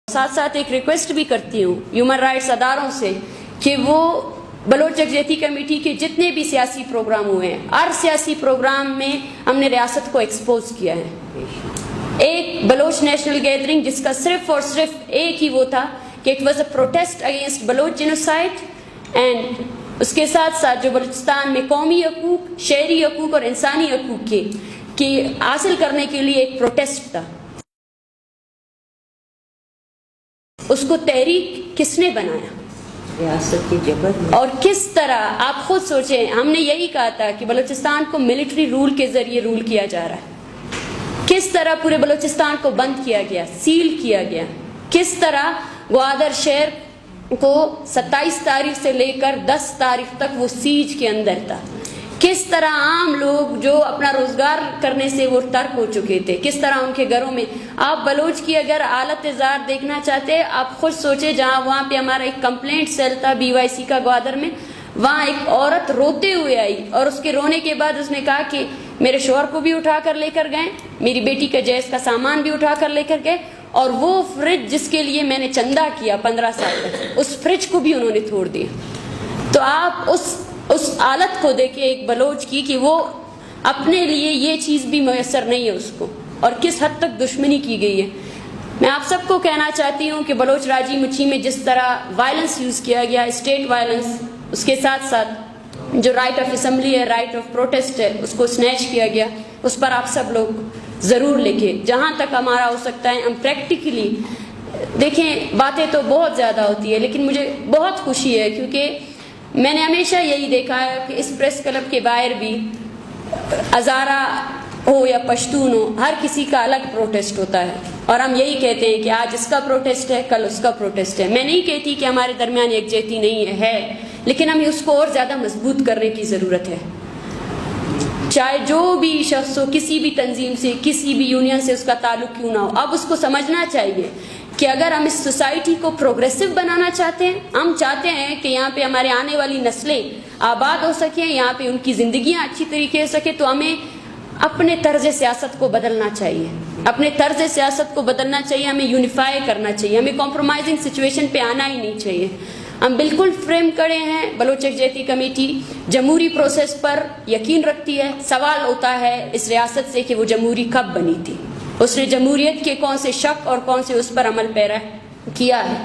साथ साथ एक रिक्वेस्ट भी करती हूँ ह्यूमन राइट्स अदारों से कि वो बलोच यकजहती कमेटी के जितने भी सियासी प्रोग्राम हुए हैं, हर सियासी प्रोग्राम में हमने रियासत को एक्सपोज किया है। एक बलोच नेशनल गैदरिंग जिसका सिर्फ और सिर्फ एक ही वो था कि it was a protest against Baloch genocide, and उसके साथ साथ जो बलूचिस्तान में कौमी हकूक, शहरी हकूक और इंसानी हकूक के हासिल करने के लिए एक प्रोटेस्ट था। उसको तहरीक किसने बनाया? रियासत के जबर। और किस तरह, आप खुद सोचें, हमने यही कहा था कि बलूचिस्तान को मिलिट्री रूल के जरिए रूल किया जा रहा है। किस तरह पूरे बलूचिस्तान को बंद किया गया, सील किया गया। किस तरह ग्वादर शहर को 27 तारीख से लेकर 10 तारीख तक वो सीज के अंदर था। किस तरह आम लोग जो अपना रोजगार करने से वो तर्क हो चुके थे, किस तरह उनके घरों में। आप बलोच की अगर हालत जार देखना चाहते हैं, आप खुद सोचे, जहाँ वहाँ पे हमारा एक कंप्लेंट सेल था BYC का ग्वादर में, वहाँ एक औरत रोते हुए आई और उसके रोने के बाद उसने कहा कि मेरे शोहर को भी उठा कर लेकर गए, मेरी बेटी का जैस का सामान भी उठा कर लेकर गए, और वो फ्रिज जिसके लिए मैंने चंदा किया 15 साल तक, उस फ्रिज को भी उन्होंने तोड़ दिया। तो आप उस हालत को देखें एक बलोच की कि वो अपने लिए ये चीज़ भी मैसर नहीं है उसको, और किस हद तक दुश्मनी की गई है। मैं आप सबको कहना चाहती हूँ कि बलोच राजी मुची में जिस तरह वायलेंस यूज़ किया गया, स्टेट वायलेंस, उसके साथ साथ जो राइट ऑफ असेंबली है, राइट ऑफ प्रोटेस्ट है, उसको स्नैच किया गया, उस पर आप सब लोग ज़रूर लिखें। जहाँ तक हमारा हो सकता है हम प्रैक्टिकली देखें। बातें तो बहुत ज़्यादा होती है, लेकिन मुझे बहुत खुशी है क्योंकि मैंने हमेशा यही देखा है कि इस प्रेस क्लब के बाहर भी हज़ारा हो या पश्तून हो, हर किसी का अलग प्रोटेस्ट होता है, और हम यही कहते हैं कि आज इसका प्रोटेस्ट है, कल उसका प्रोटेस्ट है। मैं नहीं कहती कि हमारे दरमियान यकजहती नहीं है, लेकिन हमें उसको और ज़्यादा मजबूत करने की ज़रूरत है। चाहे जो भी शख्स हो, किसी भी तंजीम से, किसी भी यूनियन से उसका ताल्लुक क्यों ना हो, अब उसको समझना चाहिए कि अगर हम इस सोसाइटी को प्रोग्रेसिव बनाना चाहते हैं, हम चाहते हैं कि यहाँ पे हमारे आने वाली नस्लें आबाद हो सकें, यहाँ पे उनकी ज़िंदगियाँ अच्छी तरीके से सके, तो हमें अपने तर्ज सियासत को बदलना चाहिए। अपने तर्ज सियासत को बदलना चाहिए, हमें यूनिफाई करना चाहिए, हमें कॉम्प्रोमाइजिंग सिचुएशन पे आना ही नहीं चाहिए। हम बिल्कुल फ्रेम खड़े हैं। बलोच यकजहती कमेटी जमहूरी प्रोसेस पर यकीन रखती है। सवाल होता है इस रियासत से कि वो जमहूरी कब बनी थी, उसने जमहूरियत के कौन से शक और कौन से उस पर अमल पैरा किया है।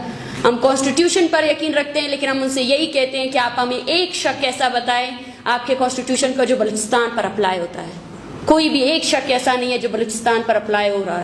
हम कॉन्स्टिट्यूशन पर यकीन रखते हैं, लेकिन हम उनसे यही कहते हैं कि आप हमें एक शक ऐसा बताएं आपके कॉन्स्टिट्यूशन का जो बलूचिस्तान पर अप्लाई होता है। कोई भी एक शक ऐसा नहीं है जो बलूचिस्तान पर अप्लाई हो रहा है।